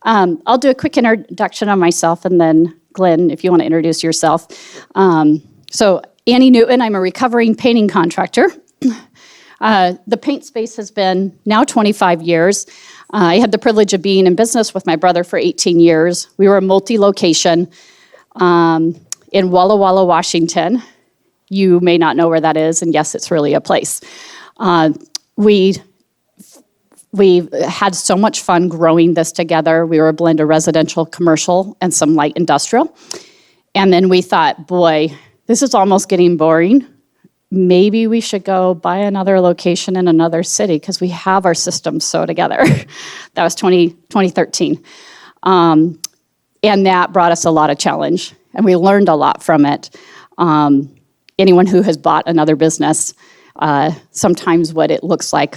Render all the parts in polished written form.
I'll do a quick introduction on myself, and then Glenn, if you want to introduce yourself. So Annie Newton, I'm a recovering painting contractor. The paint space has been now 25 years. I had the privilege of being in business with my brother for 18 years. We were a multi-location in Walla Walla, Washington. You may not know where that is, and yes, it's really a place. We had so much fun growing this together. We were a blend of residential, commercial, and some light industrial. And then we thought, boy, this is almost getting boring. Maybe we should go buy another location in another city because we have our systems so together. That was 2013. And that brought us a lot of challenge, and we learned a lot from it. Anyone who has bought another business, sometimes what it looks like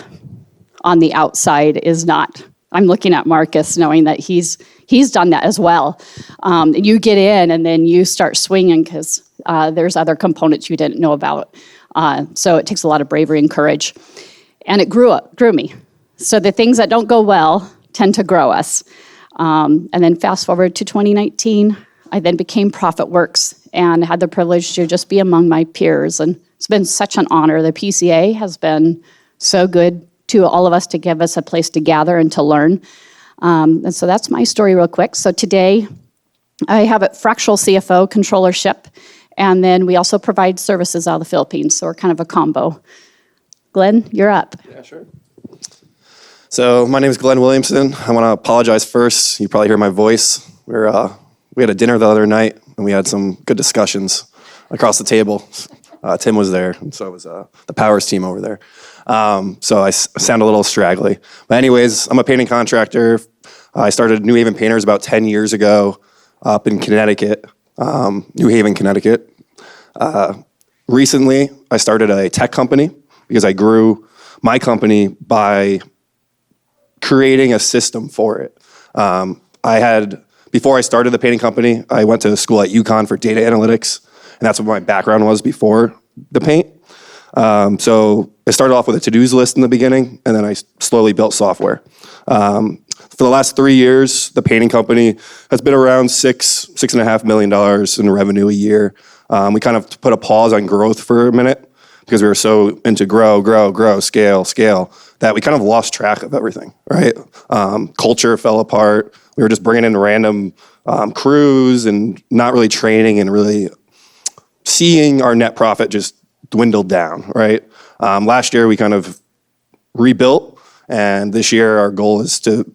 on the outside is not. I'm looking at Marcus knowing that he's done that as well. You get in and then you start swinging because there's other components you didn't know about. So it takes a lot of bravery and courage. And it grew me. So the things that don't go well tend to grow us. And then fast forward to 2019, I then became ProfitWorks and had the privilege to just be among my peers. And it's been such an honor. The PCA has been so good to all of us to give us a place to gather and to learn. And so that's my story real quick. So today I have a fractional CFO controllership, and then we also provide services out of the Philippines. So we're kind of a combo. Glenn, you're up. Yeah, sure. So my name is Glenn Williamson. I want to apologize first. You probably hear my voice. We had a dinner the other night, and we had some good discussions across the table. Tim was there, and so was the Powers team over there. So I sound a little straggly. But anyways, I'm a painting contractor. I started New Haven Painters about 10 years ago up in Connecticut, New Haven, Connecticut. Recently, I started a tech company because I grew my company by creating a system for it. Before I started the painting company, I went to school at UConn for data analytics, and that's what my background was before the paint. So I started off with a to-dos list in the beginning, and then I slowly built software. For the last 3 years, the painting company has been around $6.5 million in revenue a year. We kind of put a pause on growth for a minute because we were so into grow, scale, that we kind of lost track of everything, right? Culture fell apart. We were just bringing in random crews and not really training and really seeing our net profit just dwindled down, right? Last year, we kind of rebuilt, and this year, our goal is to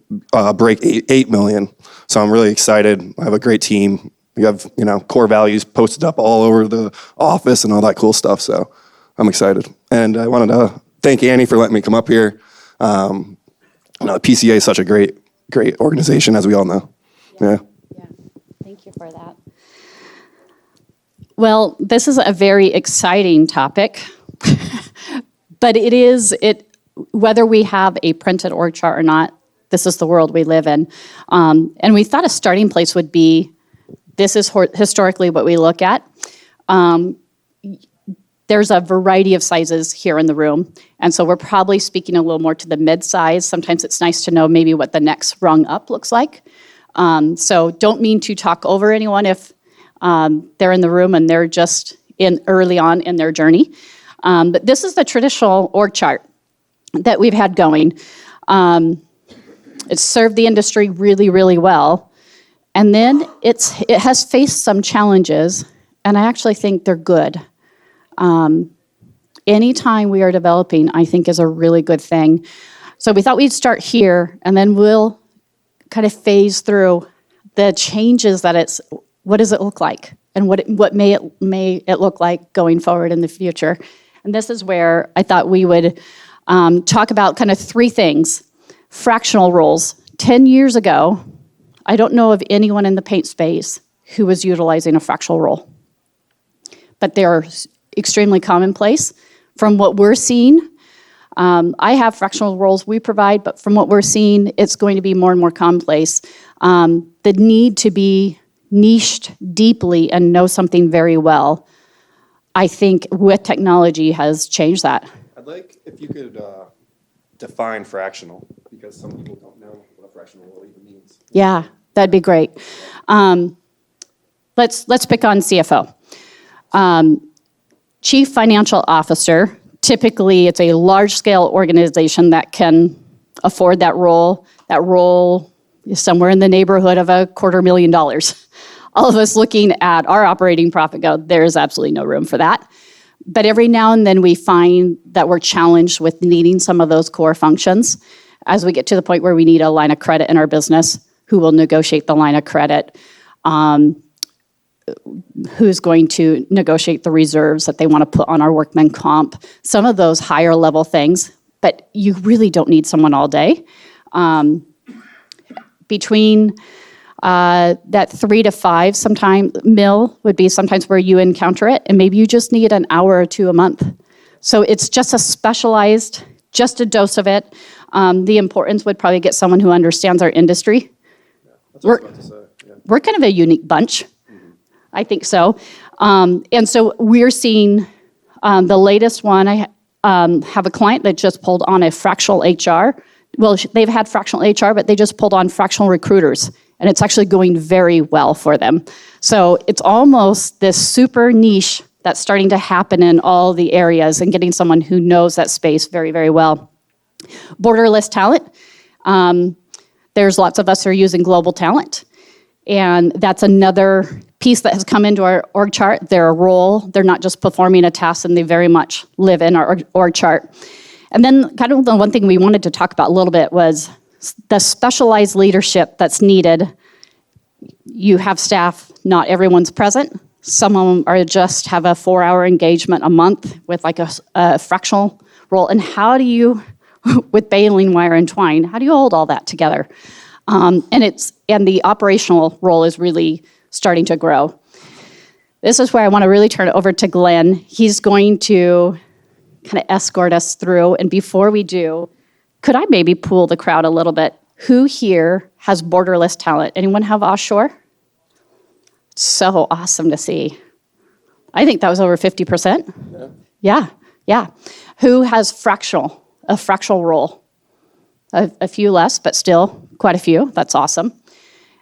break 8 million. So I'm really excited. I have a great team. We have, core values posted up all over the office and all that cool stuff. So I'm excited. And I wanted to thank Annie for letting me come up here. The PCA is such a great organization, as we all know. Yeah. Thank you for that. Well, this is a very exciting topic, but whether we have a printed org chart or not, this is the world we live in. And we thought a starting place would be, this is historically what we look at. There's a variety of sizes here in the room, and so we're probably speaking a little more to the mid-size. Sometimes it's nice to know maybe what the next rung up looks like. So don't mean to talk over anyone if they're in the room and they're just early on in their journey. But this is the traditional org chart that we've had going. It's served the industry really, really well. And then it has faced some challenges, and I actually think they're good. Anytime we are developing, I think is a really good thing. So we thought we'd start here, and then we'll kind of phase through the changes what does it look like, and what may it look like going forward in the future. And this is where I thought we would talk about kind of three things. Fractional roles. 10 years ago, I don't know of anyone in the paint space who was utilizing a fractional role. But they're extremely commonplace. From what we're seeing, I have fractional roles we provide, but from what we're seeing, it's going to be more and more commonplace. The need to be niched deeply and know something very well, I think with technology has changed that. I'd like if you could define fractional, because some people don't know what a fractional role even means. Yeah, that'd be great. Let's pick on CFO. Chief Financial Officer, typically it's a large-scale organization that can afford that role. That role is somewhere in the neighborhood of $250,000. All of us looking at our operating profit go, there's absolutely no room for that. But every now and then we find that we're challenged with needing some of those core functions. As we get to the point where we need a line of credit in our business, who will negotiate the line of credit? Who's going to negotiate the reserves that they want to put on our workman comp? Some of those higher level things, but you really don't need someone all day. Between that 3 to 5 mil would be sometimes where you encounter it, and maybe you just need an hour or two a month. So it's just a specialized, just a dose of it. The importance would probably get someone who understands our industry. That's what I was about to say. Yeah. We're kind of a unique bunch. I think so. And so we're seeing the latest one. I have a client that just pulled on a fractional HR. Well, they've had fractional HR, but they just pulled on fractional recruiters, and it's actually going very well for them. So it's almost this super niche that's starting to happen in all the areas and getting someone who knows that space very, very well. Borderless talent. There's lots of us who are using global talent. And that's another piece that has come into our org chart. They're a role. They're not just performing a task, and they very much live in our org chart. And then kind of the one thing we wanted to talk about a little bit was the specialized leadership that's needed. You have staff, not everyone's present. Some of them are just have a 4-hour engagement a month with like a fractional role. And how do you, with baling wire and twine, how do you hold all that together? And the operational role is really starting to grow. This is where I want to really turn it over to Glenn. He's going to kind of escort us through. And before we do, could I maybe pool the crowd a little bit? Who here has borderless talent? Anyone have offshore? So awesome to see. I think that was over 50%. Yeah. Who has a fractional role? A few less, but still quite a few. That's awesome.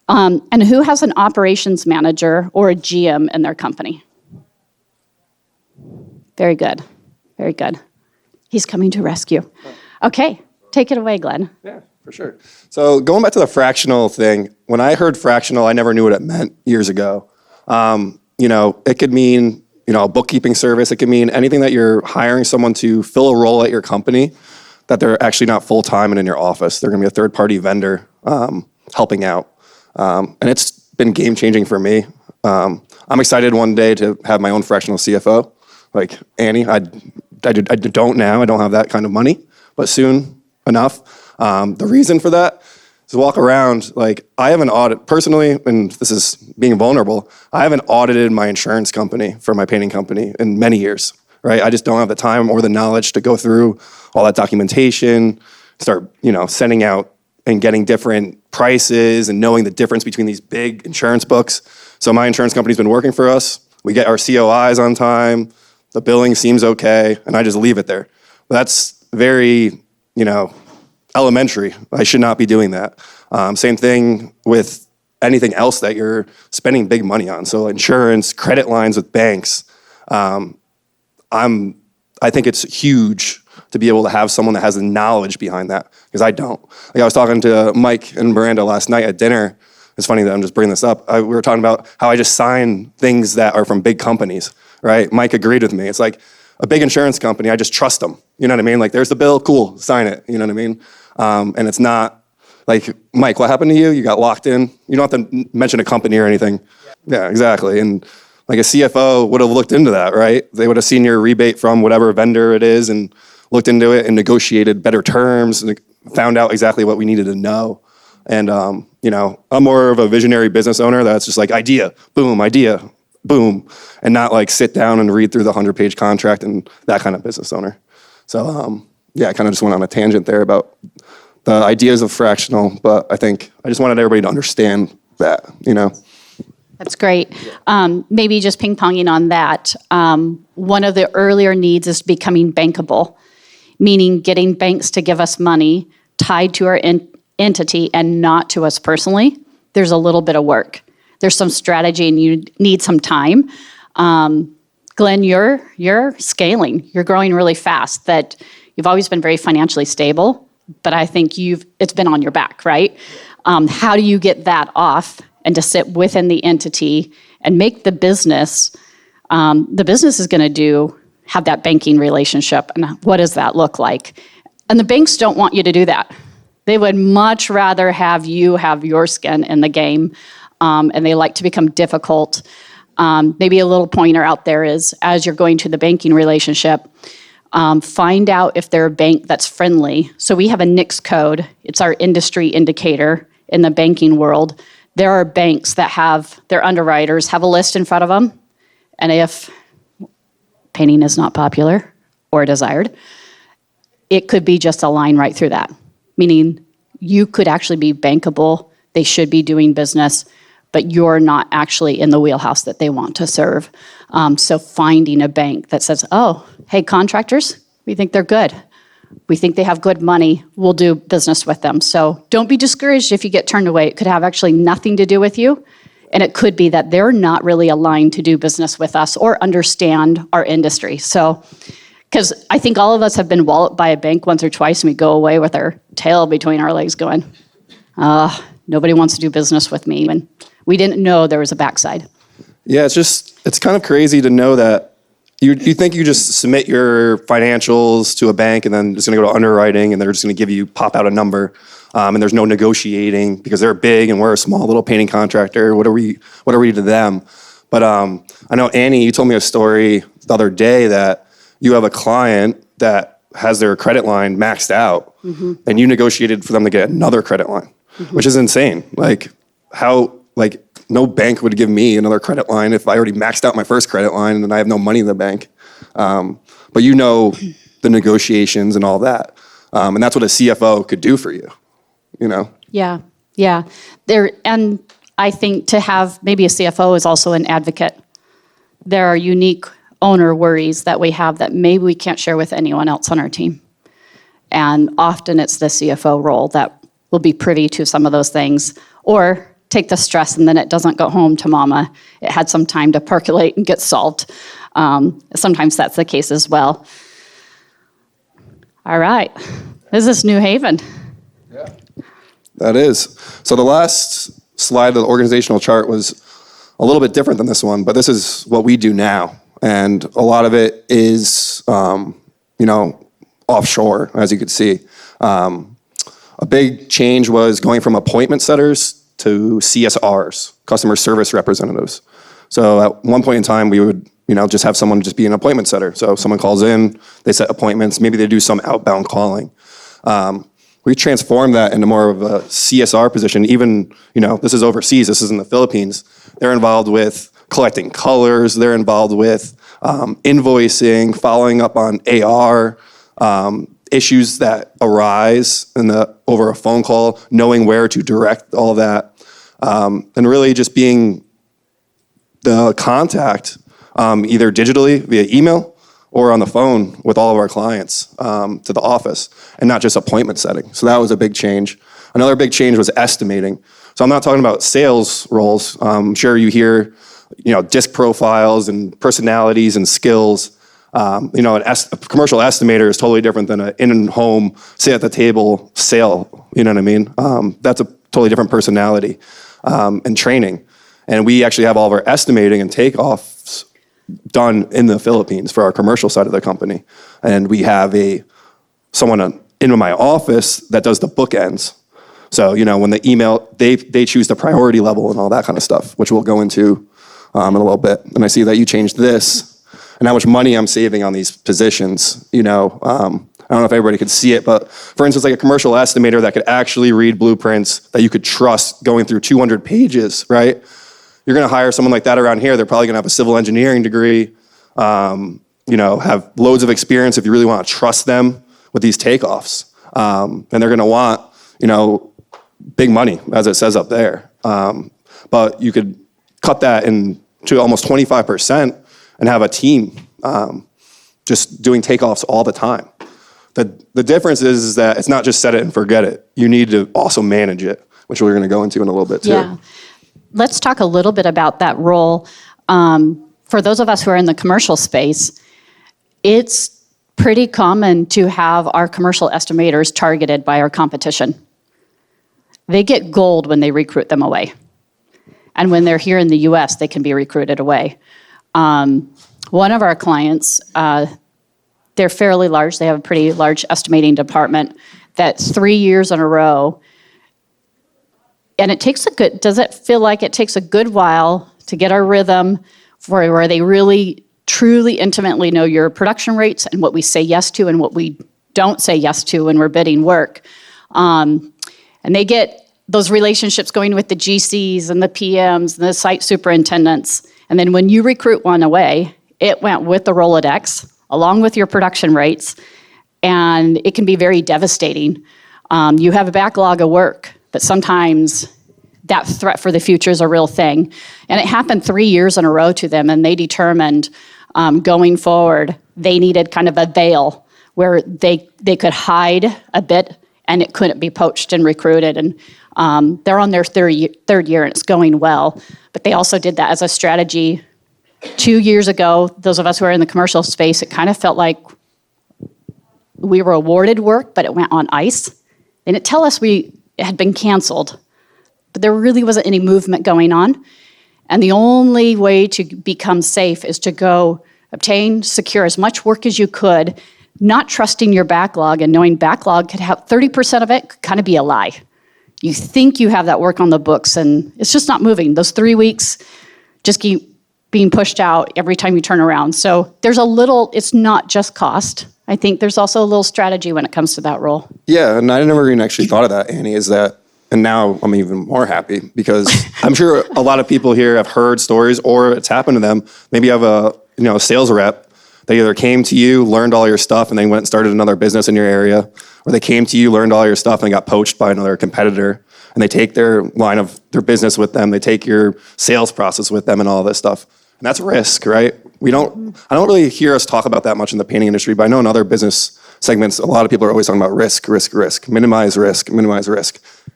And who has an operations manager or a GM in their company? Very good. Very good. He's coming to rescue. Okay, take it away, Glenn. Yeah, for sure. So going back to the fractional thing, when I heard fractional, I never knew what it meant years ago. It could mean, a bookkeeping service. It could mean anything that you're hiring someone to fill a role at your company that they're actually not full-time and in your office. They're going to be a third-party vendor helping out. And it's been game-changing for me. I'm excited one day to have my own fractional CFO, like Annie. I don't now. I don't have that kind of money, but soon enough. The reason for that is to walk around, like I have an audit, personally, and this is being vulnerable, I haven't audited my insurance company for my painting company in many years, right? I just don't have the time or the knowledge to go through all that documentation, start, sending out and getting different prices and knowing the difference between these big insurance books. So my insurance company's been working for us. We get our COIs on time. The billing seems okay, and I just leave it there. But that's very, elementary. I should not be doing that. Same thing with anything else that you're spending big money on. So insurance, credit lines with banks. I think it's huge to be able to have someone that has the knowledge behind that, because I don't. Like I was talking to Mike and Miranda last night at dinner. It's funny that I'm just bringing this up. We were talking about how I just sign things that are from big companies, right? Mike agreed with me. It's like a big insurance company, I just trust them. You know what I mean? Like there's the bill, cool, sign it. You know what I mean? And it's not like, Mike, what happened to you? You got locked in? You don't have to mention a company or anything. Yeah, exactly. And like a CFO would have looked into that, right? They would have seen your rebate from whatever vendor it is and looked into it and negotiated better terms and found out exactly what we needed to know. And, I'm more of a visionary business owner that's just like idea, boom, and not like sit down and read through the 100-page contract and that kind of business owner. So, I kind of just went on a tangent there about the ideas of fractional, but I think I just wanted everybody to understand that, That's great. Maybe just ping-ponging on that. One of the earlier needs is becoming bankable, meaning getting banks to give us money tied to our entity and not to us personally, there's a little bit of work. There's some strategy and you need some time. Glenn, you're scaling. You're growing really fast. That you've always been very financially stable, but I think it's been on your back, right? How do you get that off and to sit within the entity and make the business is going to have that banking relationship, and what does that look like? And the banks don't want you to do that. They would much rather have you have your skin in the game, and they like to become difficult. Maybe a little pointer out there is, as you're going to the banking relationship, find out if they're a bank that's friendly. So we have a NICS code. It's our industry indicator in the banking world. There are banks that have their underwriters have a list in front of them, and if painting is not popular or desired, it could be just a line right through that, meaning you could actually be bankable, they should be doing business, but you're not actually in the wheelhouse that they want to serve. So finding a bank that says, oh, hey, contractors, we think they're good. We think they have good money. We'll do business with them. So don't be discouraged if you get turned away. It could have actually nothing to do with you. And it could be that they're not really aligned to do business with us or understand our industry. So, because I think all of us have been walloped by a bank once or twice and we go away with our tail between our legs going, nobody wants to do business with me. And we didn't know there was a backside. Yeah, it's kind of crazy to know that you think you just submit your financials to a bank and then it's going to go to underwriting and they're just going to pop out a number, and there's no negotiating because they're big and we're a small little painting contractor. What are we to them? But I know, Annie, you told me a story the other day that you have a client that has their credit line maxed out, and you negotiated for them to get another credit line, which is insane. No bank would give me another credit line if I already maxed out my first credit line and I have no money in the bank. But you know the negotiations and all that. And that's what a CFO could do for you, you know? Yeah. And I think to have maybe a CFO is also an advocate. There are unique owner worries that we have that maybe we can't share with anyone else on our team. And often it's the CFO role that will be privy to some of those things, or take the stress and then it doesn't go home to mama. It had some time to percolate and get solved. Sometimes that's the case as well. All right. This is New Haven. Yeah, that is. So the last slide of the organizational chart was a little bit different than this one, but this is what we do now. And a lot of it is, offshore, as you could see. A big change was going from appointment setters to CSRs, customer service representatives. So at one point in time, we would, just have someone just be an appointment setter. So if someone calls in, they set appointments, maybe they do some outbound calling. We transformed that into more of a CSR position. Even, this is overseas, this is in the Philippines. They're involved with collecting colors, they're involved with invoicing, following up on AR, issues that arise over a phone call, knowing where to direct all that, and really just being the contact, either digitally via email or on the phone with all of our clients to the office, and not just appointment setting. So that was a big change. Another big change was estimating. So I'm not talking about sales roles. I'm sure you hear, disc profiles and personalities and skills. A commercial estimator is totally different than an in-home, sit-at-the-table sale, you know what I mean? That's a totally different personality and training. And we actually have all of our estimating and takeoffs done in the Philippines for our commercial side of the company. And we have someone in my office that does the bookends. So, when the email, they choose the priority level and all that kind of stuff, which we'll go into in a little bit. And I see that you changed this. And how much money I'm saving on these positions, I don't know if everybody could see it, but for instance, like a commercial estimator that could actually read blueprints that you could trust going through 200 pages, right? You're going to hire someone like that around here. They're probably going to have a civil engineering degree, have loads of experience if you really want to trust them with these takeoffs. And they're going to want, big money, as it says up there. But you could cut that to almost 25%. And have a team just doing takeoffs all the time. The difference is that it's not just set it and forget it. You need to also manage it, which we're going to go into in a little bit too. Yeah. Let's talk a little bit about that role. For those of us who are in the commercial space, it's pretty common to have our commercial estimators targeted by our competition. They get gold when they recruit them away. And when they're here in the US, they can be recruited away. One of our clients, they're fairly large. They have a pretty large estimating department that's 3 years in a row. And does it feel like it takes a good while to get our rhythm for where they really, truly, intimately know your production rates and what we say yes to and what we don't say yes to when we're bidding work. And they get those relationships going with the GCs and the PMs and the site superintendents. And then when you recruit one away, it went with the Rolodex, along with your production rates, and it can be very devastating. You have a backlog of work, but sometimes that threat for the future is a real thing. And it happened 3 years in a row to them, and they determined going forward, they needed kind of a veil where they could hide a bit and it couldn't be poached and recruited. And they're on their third year and it's going well. But they also did that as a strategy 2 years ago. Those of us who are in the commercial space, it kind of felt like we were awarded work, but it went on ice. They didn't tell us it had been canceled, but there really wasn't any movement going on. And the only way to become safe is to go obtain, secure as much work as you could, not trusting your backlog and knowing backlog could have 30% of it could kind of be a lie. You think you have that work on the books and it's just not moving. Those 3 weeks just keep being pushed out every time you turn around. So it's not just cost. I think there's also a little strategy when it comes to that role. Yeah, and I never even actually thought of that, Annie, and now I'm even more happy because I'm sure a lot of people here have heard stories or it's happened to them. Maybe you have a sales rep. They either came to you, learned all your stuff, and they went and started another business in your area, or they came to you, learned all your stuff, and got poached by another competitor, and they take their line of their business with them, they take your sales process with them and all this stuff. And that's risk, right? I don't really hear us talk about that much in the painting industry, but I know in other business segments, a lot of people are always talking about risk, minimize risk.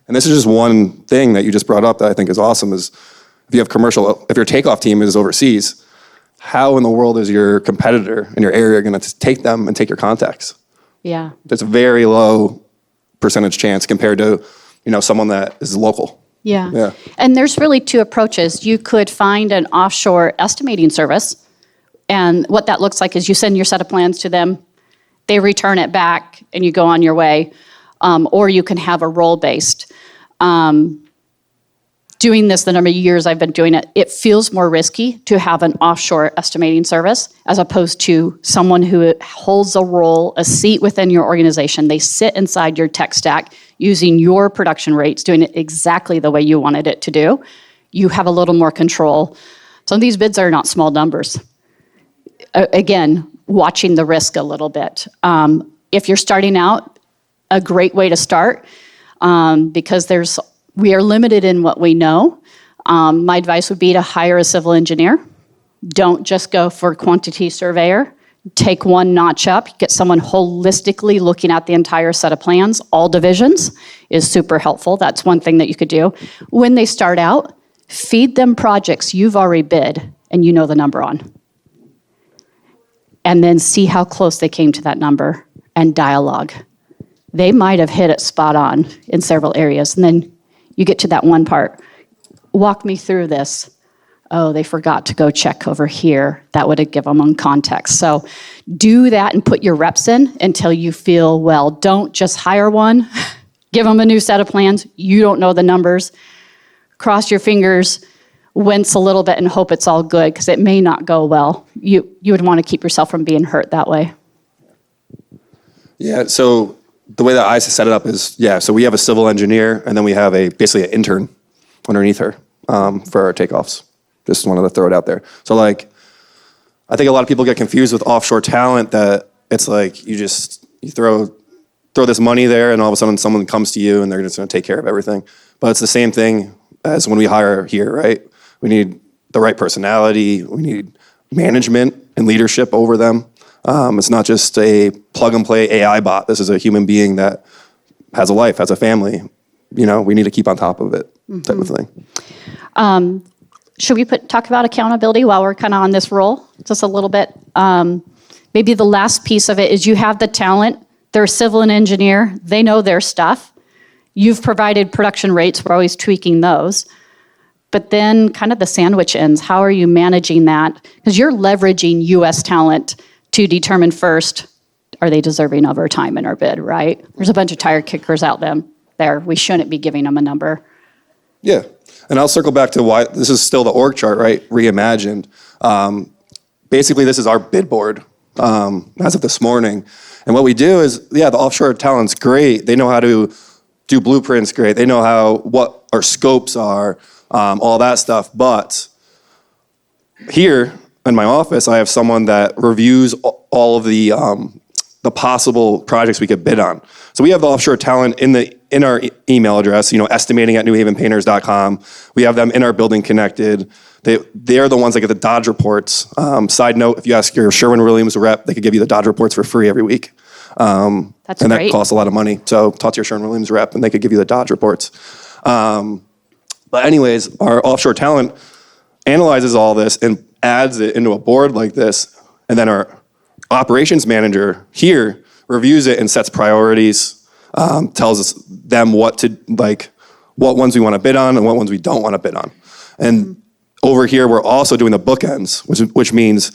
And this is just one thing that you just brought up that I think is awesome is if your takeoff team is overseas, how in the world is your competitor in your area going to take them and take your contacts? Yeah. That's a very low percentage chance compared to, someone that is local. Yeah. And there's really two approaches. You could find an offshore estimating service, and what that looks like is you send your set of plans to them, they return it back, and you go on your way. Or you can have a role-based. Doing this the number of years I've been doing it, it feels more risky to have an offshore estimating service as opposed to someone who holds a seat within your organization. They sit inside your tech stack using your production rates, doing it exactly the way you wanted it to do. You have a little more control. Some of these bids are not small numbers. Again, watching the risk a little bit. If you're starting out, a great way to start because we are limited in what we know. My advice would be to hire a civil engineer. Don't just go for a quantity surveyor. Take one notch up. Get someone holistically looking at the entire set of plans. All divisions is super helpful. That's one thing that you could do. When they start out, feed them projects you've already bid and you know the number on. And then see how close they came to that number and dialogue. They might have hit it spot on in several areas. And then you get to that one part. Walk me through this. Oh, they forgot to go check over here. That would have given them context. So do that and put your reps in until you feel well. Don't just hire one. Give them a new set of plans. You don't know the numbers. Cross your fingers, wince a little bit and hope it's all good because it may not go well. You would want to keep yourself from being hurt that way. Yeah, so the way that I set it up is, so we have a civil engineer, and then we have basically an intern underneath her for our takeoffs. Just wanted to throw it out there. So, I think a lot of people get confused with offshore talent that it's like you throw this money there, and all of a sudden someone comes to you, and they're just going to take care of everything. But it's the same thing as when we hire here, right? We need the right personality. We need management and leadership over them. It's not just a plug-and-play AI bot. This is a human being that has a life, has a family. We need to keep on top of it, type of thing. Should we talk about accountability while we're kind of on this roll? Just a little bit. Maybe the last piece of it is you have the talent. They're a civil and engineer. They know their stuff. You've provided production rates. We're always tweaking those. But then kind of the sandwich ends. How are you managing that? Because you're leveraging U.S. talent to determine first, are they deserving of our time in our bid, right? There's a bunch of tire kickers out there. We shouldn't be giving them a number. Yeah. And I'll circle back to why this is still the org chart, right? Reimagined. Basically, this is our bid board as of this morning. And what we do is, the offshore talent's great. They know how to do blueprints great. They know what our scopes are, all that stuff. But here in my office, I have someone that reviews all of the possible projects we could bid on. So we have the offshore talent in our email address, estimating@newhavenpainters.com. We have them in our building connected. They are the ones that get the Dodge reports. Side note, if you ask your Sherwin-Williams rep, they could give you the Dodge reports for free every week. That's and great. That costs a lot of money. So talk to your Sherwin-Williams rep, and they could give you the Dodge reports. But anyways, our offshore talent analyzes all this and adds it into a board like this, and then our operations manager here reviews it and sets priorities, tells them what ones we want to bid on and what ones we don't want to bid on. And over here, we're also doing the bookends, which means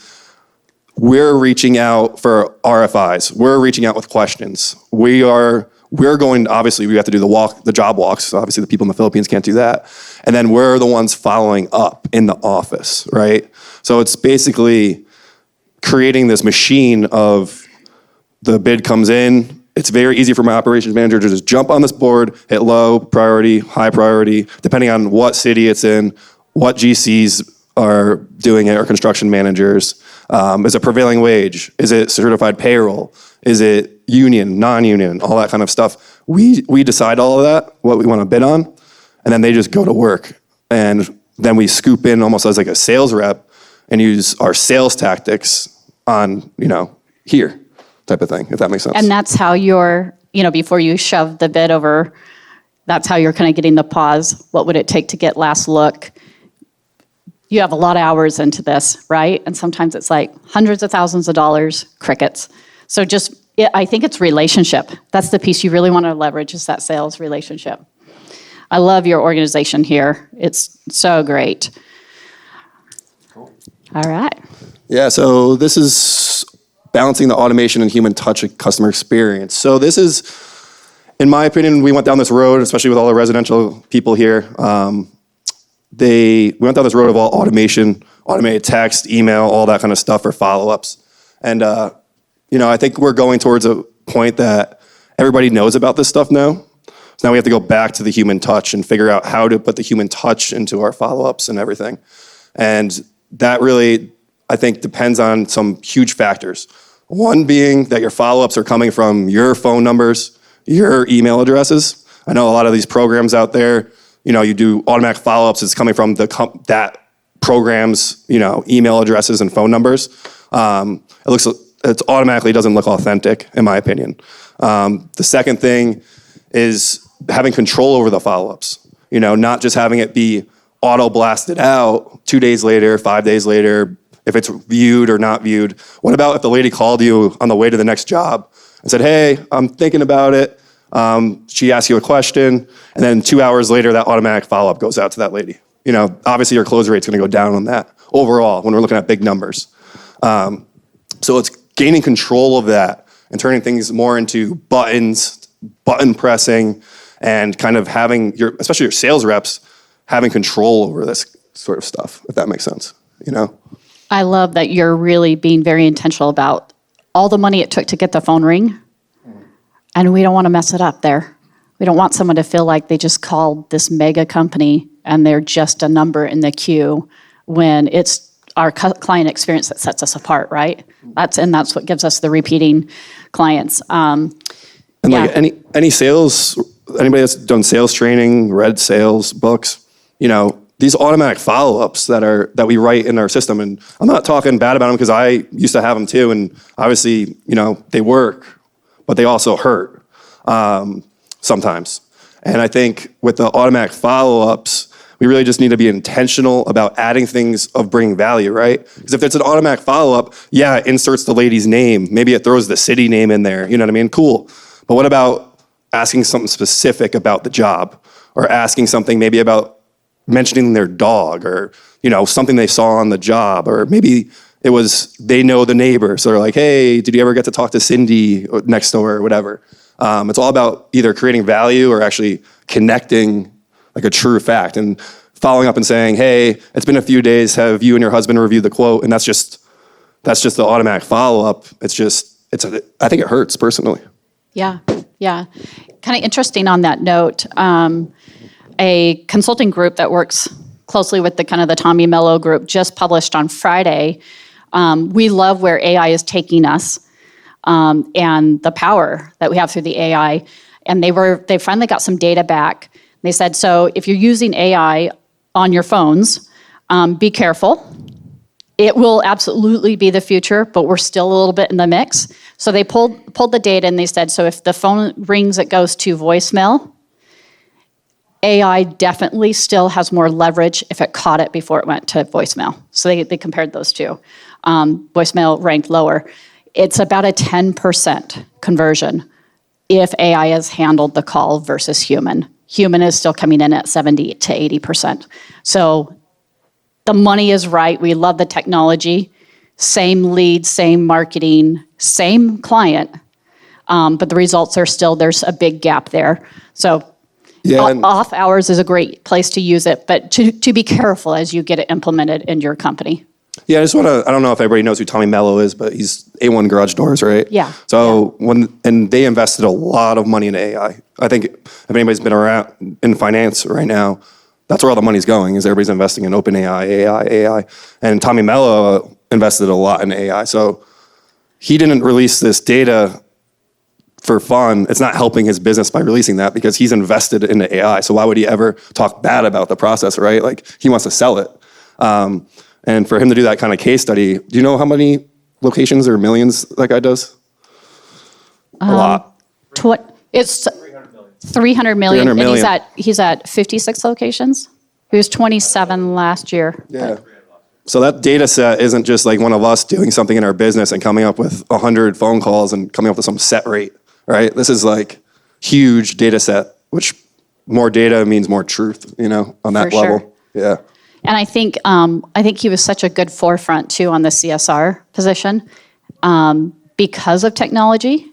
we're reaching out for RFIs. We're reaching out with questions. We're going, obviously, we have to do the job walks. So obviously, the people in the Philippines can't do that. And then we're the ones following up in the office, right? So it's basically creating this machine of the bid comes in. It's very easy for my operations manager to just jump on this board, hit low priority, high priority, depending on what city it's in, what GCs are doing it, or construction managers. Is it prevailing wage? Is it certified payroll? Is it union, non-union, all that kind of stuff? We decide all of that, what we want to bid on, and then they just go to work. And then we scoop in almost as like a sales rep and use our sales tactics on, here type of thing, if that makes sense. And that's how you're, before you shove the bid over, that's how you're kind of getting the pause. What would it take to get last look? You have a lot of hours into this, right? And sometimes it's like hundreds of thousands of dollars, crickets. So I think it's relationship. That's the piece you really want to leverage, is that sales relationship. I love your organization here. It's so great. Cool. All right. Yeah, so this is balancing the automation and human touch and customer experience. So this is, in my opinion, we went down this road, especially with all the residential people here. We went down this road of all automation, automated text, email, all that kind of stuff for follow-ups. And, I think we're going towards a point that everybody knows about this stuff now. So now we have to go back to the human touch and figure out how to put the human touch into our follow-ups and everything. And that really, I think, depends on some huge factors. One being that your follow-ups are coming from your phone numbers, your email addresses. I know a lot of these programs out there, you do automatic follow-ups. It's coming from that program's, email addresses and phone numbers. It automatically doesn't look authentic, in my opinion. The second thing is having control over the follow-ups. Not just having it be auto-blasted out 2 days later, 5 days later, if it's viewed or not viewed. What about if the lady called you on the way to the next job and said, hey, I'm thinking about it. She asks you a question, and then 2 hours later, that automatic follow-up goes out to that lady. Obviously your close rate's gonna go down on that overall when we're looking at big numbers. So it's gaining control of that and turning things more into buttons, button pressing, and kind of having especially your sales reps, having control over this sort of stuff, if that makes sense, I love that you're really being very intentional about all the money it took to get the phone ring. And we don't want to mess it up there. We don't want someone to feel like they just called this mega company and they're just a number in the queue, when it's our client experience that sets us apart, right? That's what gives us the repeating clients. Like any sales, anybody that's done sales training, read sales books, these automatic follow-ups that we write in our system, and I'm not talking bad about them because I used to have them too, and obviously, they work, but they also hurt sometimes. And I think with the automatic follow-ups, we really just need to be intentional about adding things of bringing value, right? Because if it's an automatic follow-up, yeah, it inserts the lady's name. Maybe it throws the city name in there, you know what I mean? Cool. But what about asking something specific about the job? Or asking something maybe about mentioning their dog, or something they saw on the job, or maybe it was they know the neighbor, so they're like, hey, did you ever get to talk to Cindy next door or whatever? It's all about either creating value or actually connecting like a true fact and following up and saying, hey, it's been a few days, have you and your husband reviewed the quote? And that's just the automatic follow-up. I think it hurts personally. Yeah. Kind of interesting on that note. A consulting group that works closely with the Tommy Mello group just published on Friday. We love where AI is taking us and the power that we have through the AI. And they finally got some data back. They said, so if you're using AI on your phones, be careful. It will absolutely be the future, but we're still a little bit in the mix. So they pulled the data and they said, so if the phone rings, it goes to voicemail. AI definitely still has more leverage if it caught it before it went to voicemail. So they compared those two. Voicemail ranked lower. It's about a 10% conversion if AI has handled the call versus human. Human is still coming in at 70 to 80%. So the money is right. We love the technology. Same lead, same marketing, same client. But the results are still, there's a big gap there. So off hours is a great place to use it, but to be careful as you get it implemented in your company. Yeah, I don't know if everybody knows who Tommy Mello is, but he's A1 Garage Doors, right? Yeah. So and they invested a lot of money in AI. I think if anybody's been around in finance right now, that's where all the money's going, is everybody's investing in OpenAI, AI. And Tommy Mello invested a lot in AI. So he didn't release this data for fun. It's not helping his business by releasing that because he's invested in the AI. So why would he ever talk bad about the process, right? Like, he wants to sell it. And for him to do that kind of case study, do you know how many locations or millions that guy does? A lot. It's 300 million. And he's at 56 locations. He was 27 last year. Yeah. So that data set isn't just like one of us doing something in our business and coming up with 100 phone calls and coming up with some set rate, right? This is like huge data set, which more data means more truth, on that level. Sure. Yeah. And I think he was such a good forefront too on the CSR position because of technology.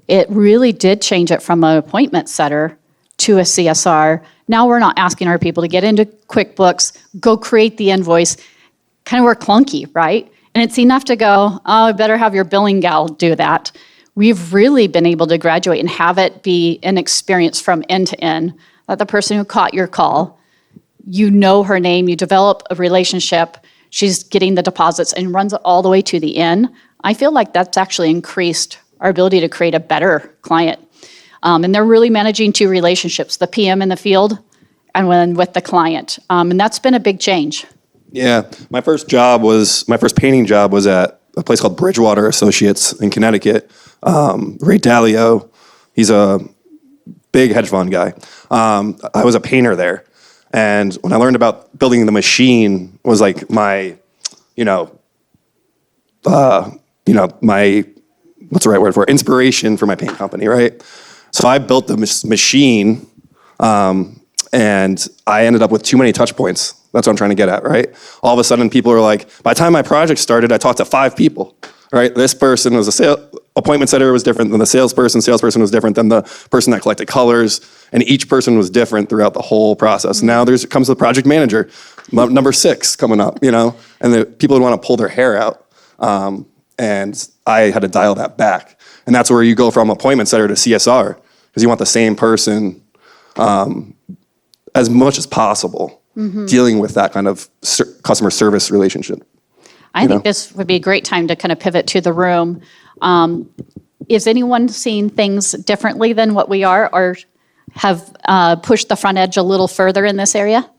It really did change it from an appointment setter to a CSR. Now we're not asking our people to get into QuickBooks, go create the invoice, kind of work clunky, right? And it's enough to go, I better have your billing gal do that. We've really been able to graduate and have it be an experience from end to end. That the person who caught your call, you know her name, you develop a relationship, she's getting the deposits and runs it all the way to the end. I feel like that's actually increased our ability to create a better client. And they're really managing two relationships, the PM in the field and with the client. And that's been a big change. Yeah, my first painting job was at a place called Bridgewater Associates in Connecticut. Ray Dalio, he's a big hedge fund guy. I was a painter there. And when I learned about building the machine was like my, my, what's the right word for it? Inspiration for my paint company, right? So I built the machine, and I ended up with too many touch points. That's what I'm trying to get at, right? All of a sudden, people are like, by the time my project started, I talked to 5 people, right? This person was appointment setter was different than the salesperson was different than the person that collected colors, and each person was different throughout the whole process. Mm-hmm. Now comes the project manager, number 6 coming up, and the people would want to pull their hair out, and I had to dial that back. And that's where you go from appointment setter to CSR, because you want the same person as much as possible, dealing with that kind of customer service relationship. I think this would be a great time to kind of pivot to the room. Is anyone seeing things differently than what we are, or have pushed the front edge a little further in this area?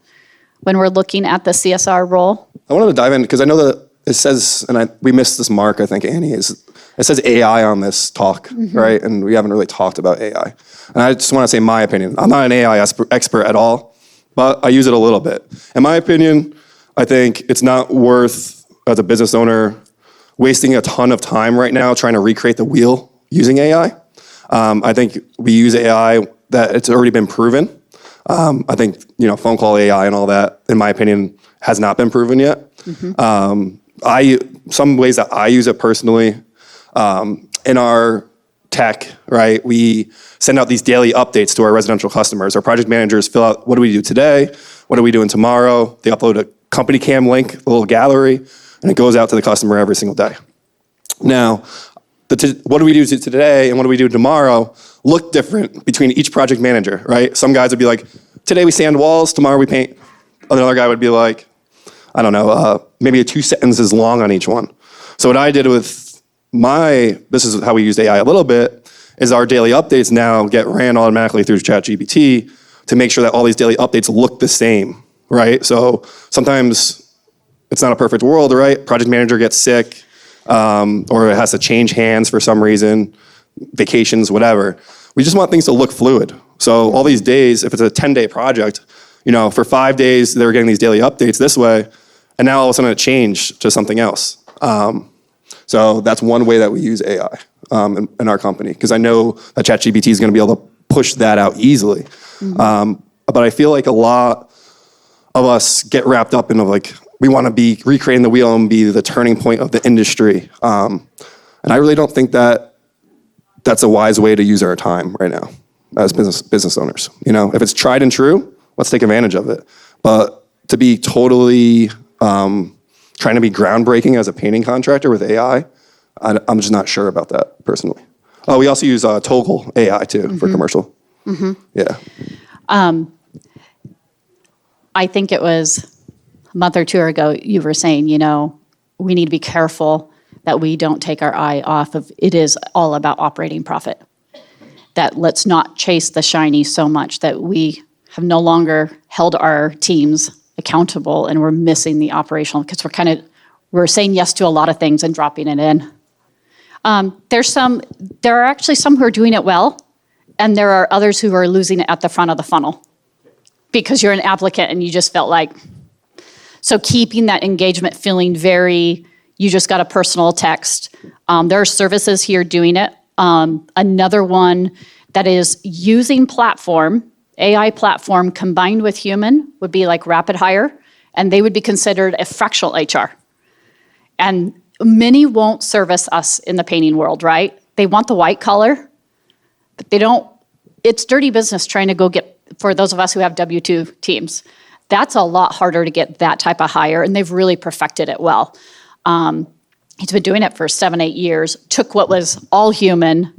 when we're looking at the CSR role? I wanted to dive in because I know that it says, and we missed this mark, I think, Annie, it says AI on this talk, right? And we haven't really talked about AI. And I just want to say my opinion. I'm not an AI expert at all, but I use it a little bit. In my opinion, I think it's not worth, as a business owner, wasting a ton of time right now trying to recreate the wheel using AI. I think we use AI that it's already been proven. I think, phone call AI and all that, in my opinion, has not been proven yet. Some ways that I use it personally, in our tech, right, we send out these daily updates to our residential customers. Our project managers fill out, what do we do today? What are we doing tomorrow? They upload a company cam link, a little gallery, and it goes out to the customer every single day. Now, what do we do today and what do we do tomorrow look different between each project manager, right? Some guys would be like, today we sand walls, tomorrow we paint. Another guy would be like, I don't know, maybe 2 sentences long on each one. So what I did with this is how we used AI a little bit, is our daily updates now get ran automatically through ChatGPT to make sure that all these daily updates look the same, right? So sometimes it's not a perfect world, right? Project manager gets sick, or it has to change hands for some reason, vacations, whatever. We just want things to look fluid. So all these days, if it's a 10-day project, for 5 days, they were getting these daily updates this way, and now all of a sudden it changed to something else. So that's one way that we use AI in our company, because I know that ChatGPT is going to be able to push that out easily. But I feel like a lot of us get wrapped up in we want to be recreating the wheel and be the turning point of the industry. And I really don't think that that's a wise way to use our time right now as business owners. If it's tried and true, let's take advantage of it. But to be totally trying to be groundbreaking as a painting contractor with AI, I'm just not sure about that personally. Oh, we also use Toggle AI too for commercial. Yeah. I think it was a month or two ago you were saying, we need to be careful that we don't take our eye off of it is all about operating profit. That let's not chase the shiny so much that we have no longer held our teams accountable and we're missing the operational, because we're saying yes to a lot of things and dropping it in. There are actually some who are doing it well, and there are others who are losing it at the front of the funnel because you're an applicant and you just felt like, so keeping that engagement feeling you just got a personal text. There are services here doing it. Another one that is using AI platform combined with human would be like Rapid Hire, and they would be considered a fractional HR. And many won't service us in the painting world, right? They want the white collar, but they don't. It's dirty business trying to go get, for those of us who have W-2 teams, that's a lot harder to get that type of hire, and they've really perfected it well. He's been doing it for 7-8 years, took what was all human,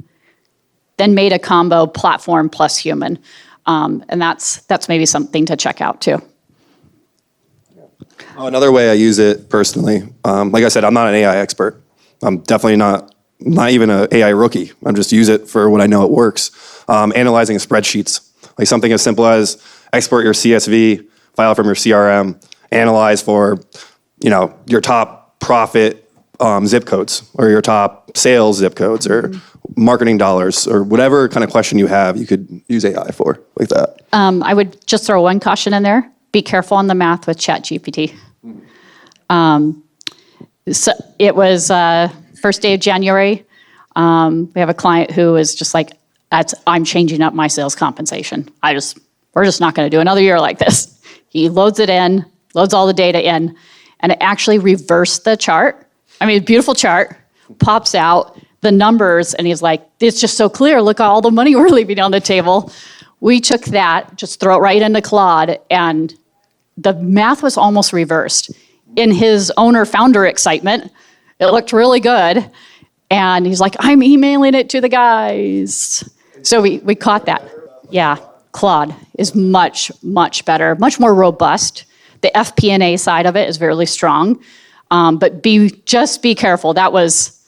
then made a combo platform plus human. And that's maybe something to check out too. Another way I use it personally, like I said, I'm not an AI expert. I'm definitely not even an AI rookie. I just use it for what I know it works. Analyzing spreadsheets, like something as simple as export your CSV file from your CRM, analyze for, your top profit zip codes or your top sales zip codes or marketing dollars or whatever kind of question you have, you could use AI for like that. I would just throw one caution in there. Be careful on the math with ChatGPT. So it was first day of January. We have a client who is just like, I'm changing up my sales compensation. We're just not going to do another year like this. He loads it in, loads all the data in, and it actually reversed the chart. I mean, beautiful chart, pops out the numbers, and he's like, it's just so clear. Look at all the money we're leaving on the table. We took that, just throw it right into Claude, and the math was almost reversed. In his owner-founder excitement, it looked really good. And he's like, I'm emailing it to the guys. So we caught that. Yeah, Claude is much, much better, much more robust. The FP&A side of it is really strong. But just be careful. That was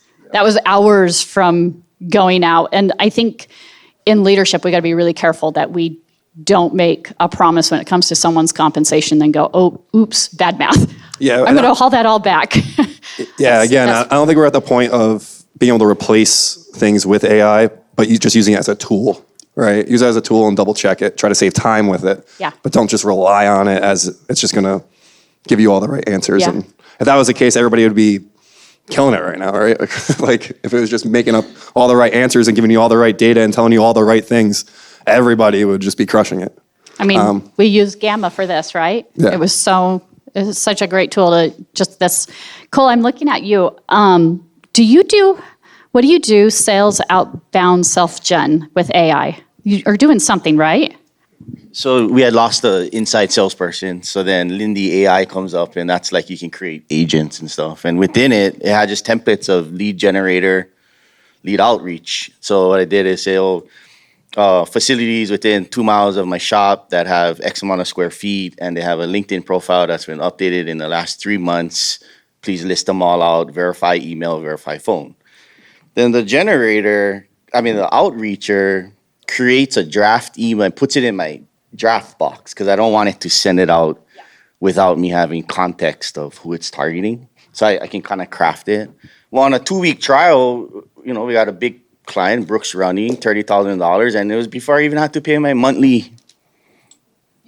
hours from going out. And I think in leadership, we got to be really careful that we don't make a promise when it comes to someone's compensation, then go, oh, oops, bad math. Yeah, I'm going to haul that all back. Yeah, again, I don't think we're at the point of being able to replace things with AI, but you just using it as a tool, right? Use it as a tool and double check it. Try to save time with it. Yeah. But don't just rely on it as it's just going to give you all the right answers. Yeah. And if that was the case, everybody would be killing it right now, right? Like if it was just making up all the right answers and giving you all the right data and telling you all the right things, everybody would just be crushing it. I mean, we use Gamma for this, right? Yeah. It was such a great tool to just this. Cole, I'm looking at you. What do you do sales outbound self-gen with AI? You are doing something, right? So we had lost the inside salesperson. So then Lindy AI comes up, and that's like you can create agents and stuff. And within it, it had just templates of lead generator, lead outreach. So what I did is say, facilities within 2 miles of my shop that have X amount of square feet, and they have a LinkedIn profile that's been updated in the last 3 months. Please list them all out, verify email, verify phone. Then the outreacher creates a draft email and puts it in my draft box because I don't want it to send it out without me having context of who it's targeting. So I can kind of craft it. Well, on a 2-week trial, we got a big client, Brooks Running, $30,000, and it was before I even had to pay my monthly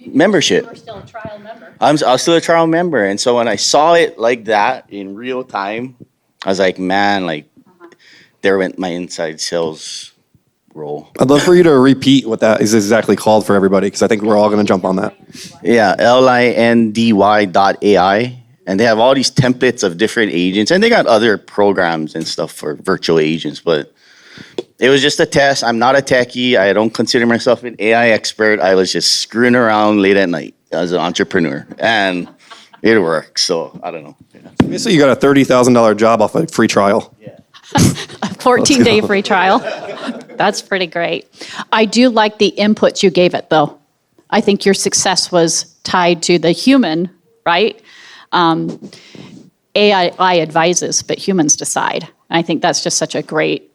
membership. You were still a trial member. I was still a trial member, and so when I saw it like that in real time, I was like, man, there went my inside sales role. I'd love for you to repeat what that is exactly called for everybody, because I think we're all going to jump on that. Yeah, lindy.ai. And they have all these templates of different agents, and they got other programs and stuff for virtual agents, but it was just a test. I'm not a techie. I don't consider myself an AI expert. I was just screwing around late at night as an entrepreneur, and it worked. So I don't know. Yeah. Basically, you got a $30,000 job off a free trial. Yeah. A 14-day free trial. That's pretty great. I do like the inputs you gave it, though. I think your success was tied to the human, right? AI advises, but humans decide. And I think that's just such a great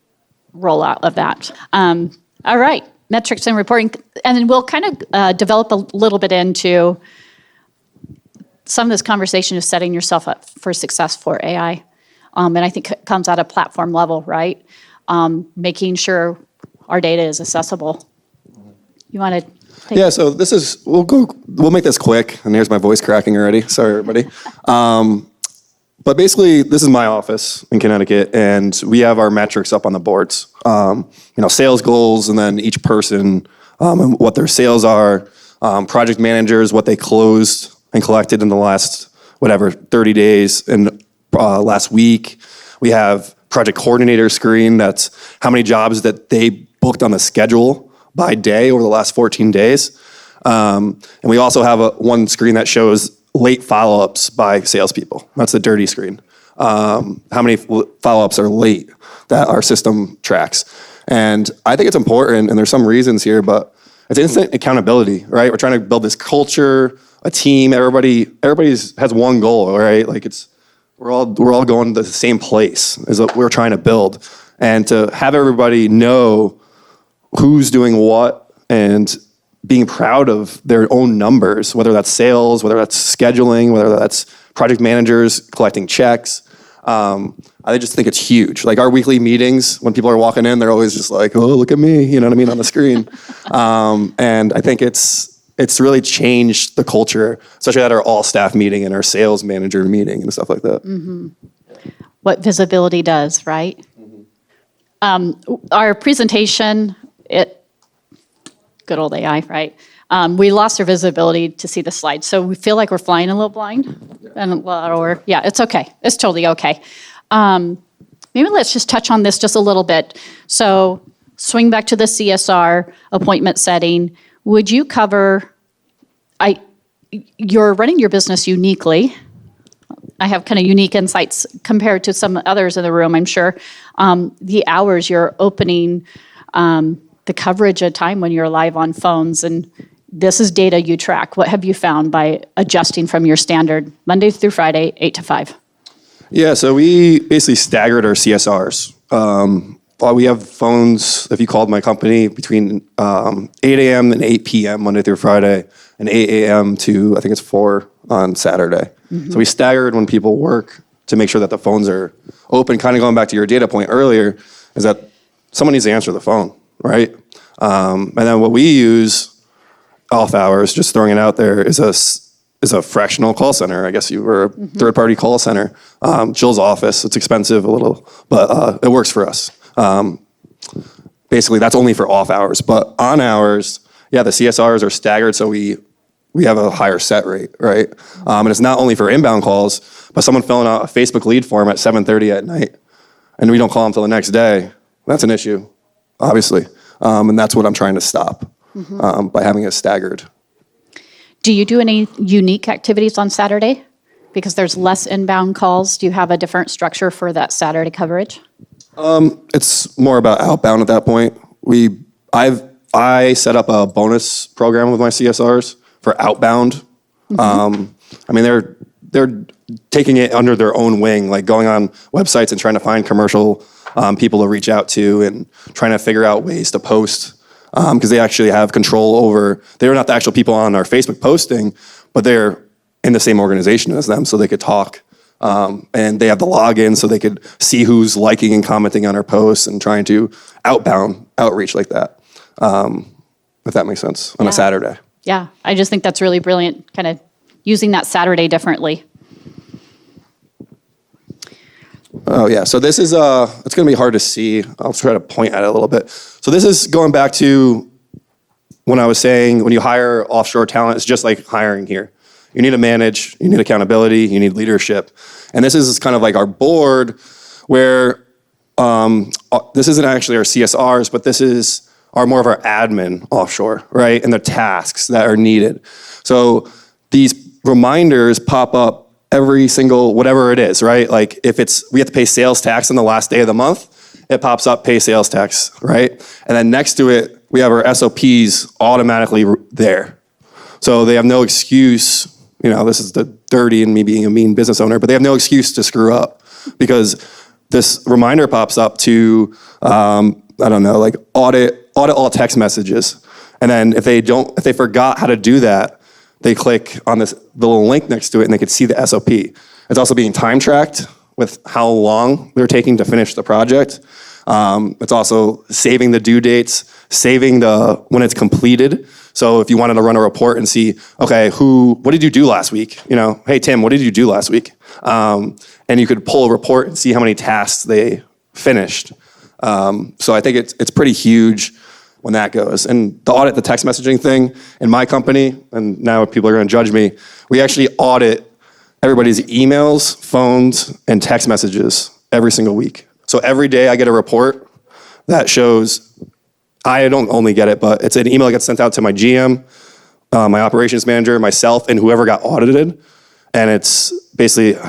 rollout of that. All right, metrics and reporting. And then we'll kind of develop a little bit into some of this conversation of setting yourself up for success for AI. And I think it comes at a platform level, right? Making sure our data is accessible. You want to take Yeah, so we'll make this quick, and here's my voice cracking already. Sorry, everybody. But basically, this is my office in Connecticut, and we have our metrics up on the boards. Sales goals, and then each person and what their sales are. Project managers, what they closed and collected in the last 30 days and last week. We have project coordinator screen. That's how many jobs that they booked on the schedule by day over the last 14 days. And we also have one screen that shows late follow-ups by salespeople. That's the dirty screen. How many follow-ups are late that our system tracks. And I think it's important, and there's some reasons here, but it's instant accountability, right? We're trying to build this culture, a team. Everybody has one goal, right? We're all going to the same place is what we're trying to build. And to have everybody know who's doing what and being proud of their own numbers, whether that's sales, whether that's scheduling, whether that's project managers collecting checks. I just think it's huge. Like our weekly meetings, when people are walking in, they're always just like, oh, look at me, you know what I mean, on the screen. And I think it's really changed the culture, especially at our all-staff meeting and our sales manager meeting and stuff like that. Mm-hmm. What visibility does, right? Mm-hmm. Our presentation, good old AI, right? We lost our visibility to see the slides, so we feel like we're flying a little blind. Yeah, it's okay. It's totally okay. Maybe let's just touch on this just a little bit. So swing back to the CSR appointment setting. Would you cover, you're running your business uniquely. I have kind of unique insights compared to some others in the room, I'm sure. The hours you're opening, the coverage at time when you're live on phones, and this is data you track. What have you found by adjusting from your standard Monday through Friday, 8 to 5? Yeah, so we basically staggered our CSRs. we have phones, if you called my company, between 8 a.m. and 8 p.m. Monday through Friday, and 8 a.m. to, I think it's 4 on Saturday. So we staggered when people work to make sure that the phones are open. Kind of going back to your data point earlier, is that someone needs to answer the phone, right? And then what we use off hours, just throwing it out there, is a fractional call center. I guess you were a third-party call center. Jill's office, it's expensive a little, but it works for us. Basically, that's only for off hours. But on hours, yeah, the CSRs are staggered, so we have a higher set rate, right? And it's not only for inbound calls, but someone filling out a Facebook lead form at 7:30 at night, and we don't call them till the next day. That's an issue, obviously. And that's what I'm trying to stop by having it staggered. Do you do any unique activities on Saturday? Because there's less inbound calls. Do you have a different structure for that Saturday coverage? It's more about outbound at that point. I set up a bonus program with my CSRs for outbound. I mean, they're taking it under their own wing, like going on websites and trying to find commercial people to reach out to and trying to figure out ways to post, because they actually have control over, they're not the actual people on our Facebook posting, but they're in the same organization as them, so they could talk. And they have the login, so they could see who's liking and commenting on our posts and trying to outbound outreach like that, if that makes sense, on a Saturday. Yeah, I just think that's really brilliant, kind of using that Saturday differently. Oh yeah, so this is, it's gonna be hard to see. I'll try to point at it a little bit. So this is going back to when I was saying, when you hire offshore talent, it's just like hiring here. You need to manage, you need accountability, you need leadership. And this is kind of like our board where, this isn't actually our CSRs, but this is more of our admin offshore, right? And the tasks that are needed. So these reminders pop up every single, whatever it is, right? Like if we have to pay sales tax on the last day of the month, it pops up, pay sales tax, right? And then next to it, we have our SOPs automatically there. So they have no excuse, this is the dirty and me being a mean business owner, but they have no excuse to screw up because this reminder pops up to, like audit all text messages. And then if they forgot how to do that, they click on the little link next to it and they could see the SOP. It's also being time tracked with how long they're taking to finish the project. It's also saving the due dates, saving when it's completed. So if you wanted to run a report and see, okay, what did you do last week? Hey, Tim, what did you do last week? And you could pull a report and see how many tasks they finished. So I think it's pretty huge when that goes. And the text messaging thing in my company, and now people are going to judge me, we actually audit everybody's emails, phones, and text messages every single week. So every day I get a report that shows, I don't only get it, but it's an email that gets sent out to my GM, my operations manager, myself, and whoever got audited. And it's basically,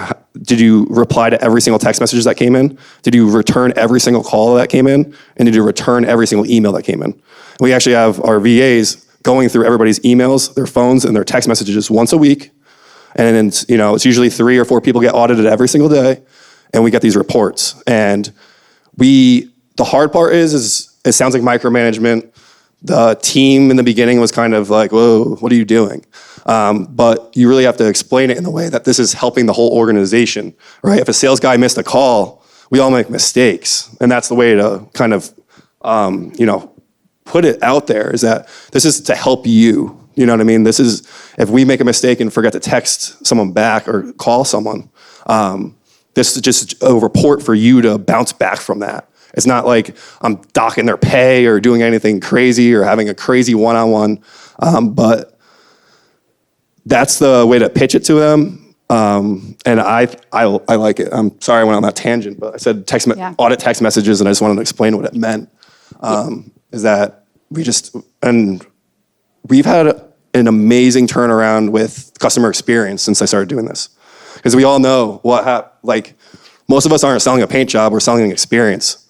did you reply to every single text message that came in? Did you return every single call that came in? And did you return every single email that came in? We actually have our VAs going through everybody's emails, their phones, and their text messages once a week. And then, it's usually 3 or 4 people get audited every single day, and we get these reports. And the hard part is it sounds like micromanagement. The team in the beginning was kind of like, whoa, what are you doing? But you really have to explain it in the way that this is helping the whole organization, right? If a sales guy missed a call, we all make mistakes. And that's the way to kind of, put it out there, is that this is to help you. You know what I mean? This is, if we make a mistake and forget to text someone back or call someone, this is just a report for you to bounce back from that. It's not like I'm docking their pay or doing anything crazy or having a crazy one-on-one, but that's the way to pitch it to them. And I like it. I'm sorry I went on that tangent, but I said audit text messages, and I just wanted to explain what it meant. Is that we've had an amazing turnaround with customer experience since I started doing this. Because we all know most of us aren't selling a paint job, we're selling an experience.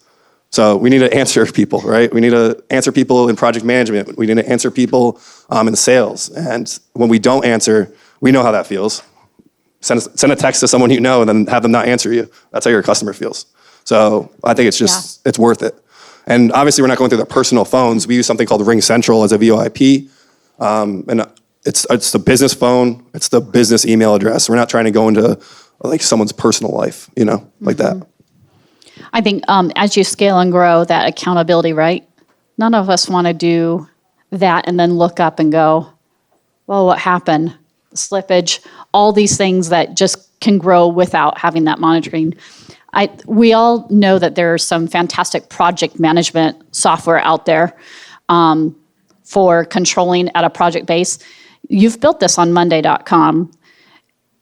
So we need to answer people, right? We need to answer people in project management. We need to answer people in sales. And when we don't answer, we know how that feels. Send a text to someone you know and then have them not answer you. That's how your customer feels. So I think it's worth it. And obviously, we're not going through their personal phones. We use something called Ring Central as a VoIP. And it's the business phone. It's the business email address. We're not trying to go into like someone's personal life, like that. I think as you scale and grow, that accountability, right? None of us want to do that and then look up and go, well, what happened? Slippage, all these things that just can grow without having that monitoring. We all know that there are some fantastic project management software out there for controlling at a project base. You've built this on Monday.com.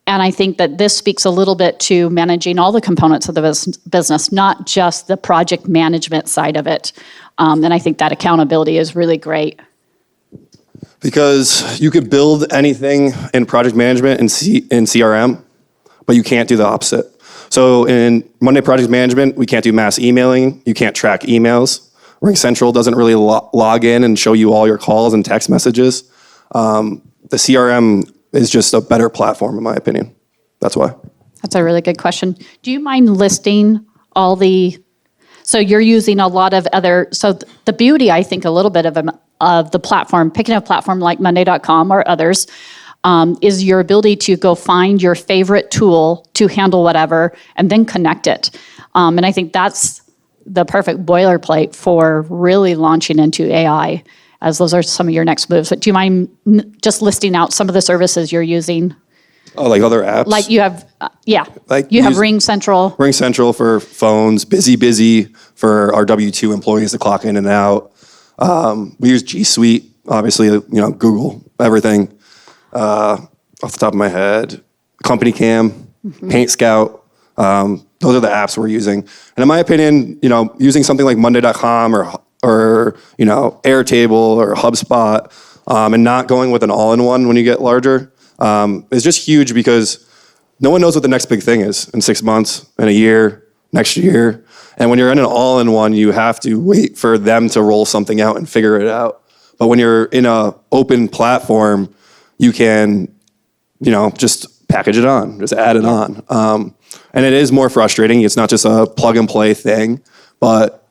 And I think that this speaks a little bit to managing all the components of the business, not just the project management side of it. And I think that accountability is really great. Because you could build anything in project management in CRM, but you can't do the opposite. So in Monday Project Management, we can't do mass emailing. You can't track emails. Ring Central doesn't really log in and show you all your calls and text messages. The CRM is just a better platform, in my opinion. That's why. That's a really good question. Do you mind listing all so you're using a lot of so the beauty, I think, a little bit of the platform, picking a platform like Monday.com or others, is your ability to go find your favorite tool to handle whatever and then connect it. And I think that's the perfect boilerplate for really launching into AI, as those are some of your next moves. But do you mind just listing out some of the services you're using? Oh, like other apps? Like you have, Like you have Ring Central. Ring Central for phones, Busy for our W-2 employees to clock in and out. We use G Suite, obviously, Google, everything. Off the top of my head, Company Cam, Paint Scout. Those are the apps we're using. And in my opinion, using something like Monday.com or Airtable or HubSpot, and not going with an all-in-one when you get larger, is just huge because no one knows what the next big thing is in 6 months, in a year, next year. And when you're in an all-in-one, you have to wait for them to roll something out and figure it out. But when you're in an open platform, you can, just package it on, just add it on. And it is more frustrating. It's not just a plug and play thing, but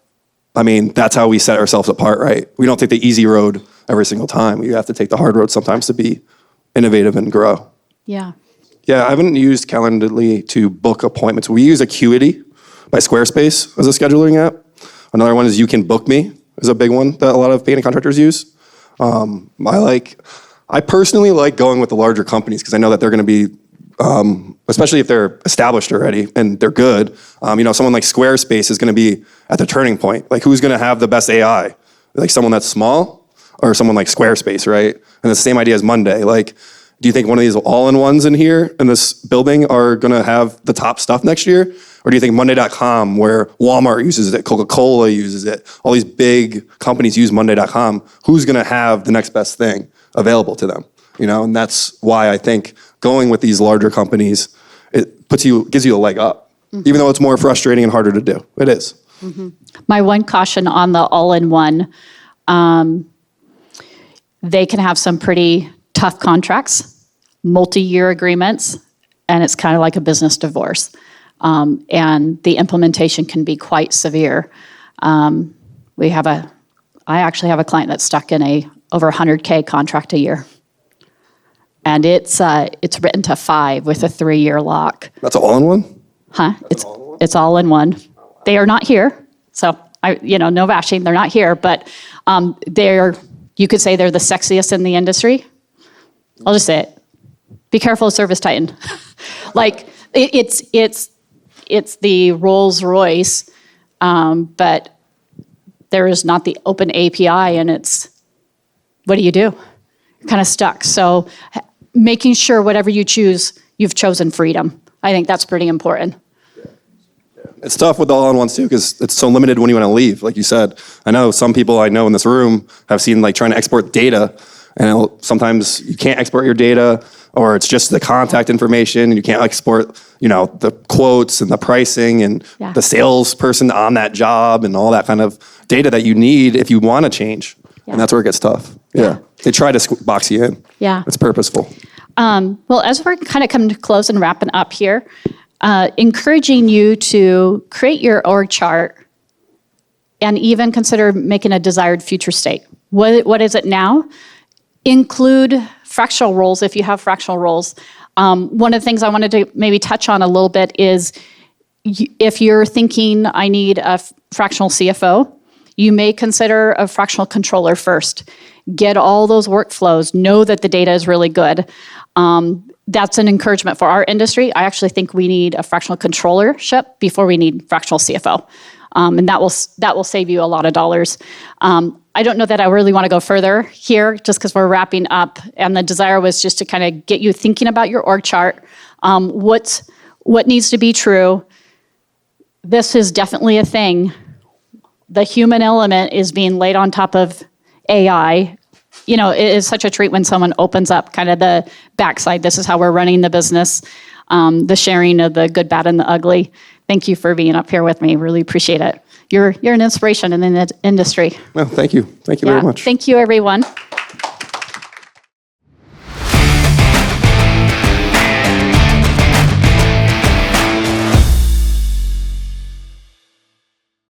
that's how we set ourselves apart, right? We don't take the easy road every single time. You have to take the hard road sometimes to be innovative and grow. Yeah. Yeah, I haven't used Calendly to book appointments. We use Acuity by Squarespace as a scheduling app. Another one is You Can Book Me is a big one that a lot of painting contractors use. I personally like going with the larger companies because I know that they're going to be, especially if they're established already and they're good. Someone like Squarespace is going to be at the turning point. Like, who's going to have the best AI? Like someone that's small or someone like Squarespace, right? And the same idea as Monday. Like, do you think one of these all-in-ones in here in this building are going to have the top stuff next year? Or do you think Monday.com, where Walmart uses it, Coca-Cola uses it, all these big companies use Monday.com, who's going to have the next best thing available to them? And that's why I think going with these larger companies, it gives you a leg up, even though it's more frustrating and harder to do. It is. Mm-hmm. My one caution on the all-in-one, they can have some pretty tough contracts, multi-year agreements, and it's kind of like a business divorce. And the implementation can be quite severe. I actually have a client that's stuck in over $100K contract a year. And it's written to 5 with a 3-year lock. That's all in one? Huh? It's all in one. They are not here. So no bashing, they're not here, but you could say they're the sexiest in the industry. I'll just say it. Be careful of Service Titan. Like it's the Rolls Royce, but there is not the open API, and what do? You're kind of stuck. So making sure whatever you choose, you've chosen freedom. I think that's pretty important. It's tough with the all-in-ones too because it's so limited when you want to leave. Like you said, I know some people I know in this room have seen trying to export data, and sometimes you can't export your data, or it's just the contact information, and you can't export, the quotes and the pricing and the salesperson on that job and all that kind of data that you need if you want to change. Yeah. And that's where it gets tough. Yeah. They try to box you in. Yeah. It's purposeful. Well, as we're kind of coming to close and wrapping up here, encouraging you to create your org chart and even consider making a desired future state. What is it now? Include fractional roles if you have fractional roles. One of the things I wanted to maybe touch on a little bit is if you're thinking, I need a fractional CFO, you may consider a fractional controller first. Get all those workflows, know that the data is really good. That's an encouragement for our industry. I actually think we need a fractional controllership before we need fractional CFO. And that will save you a lot of dollars. I don't know that I really want to go further here just because we're wrapping up. And the desire was just to kind of get you thinking about your org chart. What needs to be true? This is definitely a thing. The human element is being laid on top of AI. You know, it is such a treat when someone opens up kind of the backside. This is how we're running the business, the sharing of the good, bad, and the ugly. Thank you for being up here with me. Really appreciate it. You're an inspiration in the industry. Well, thank you. Thank you very much. Thank you, everyone.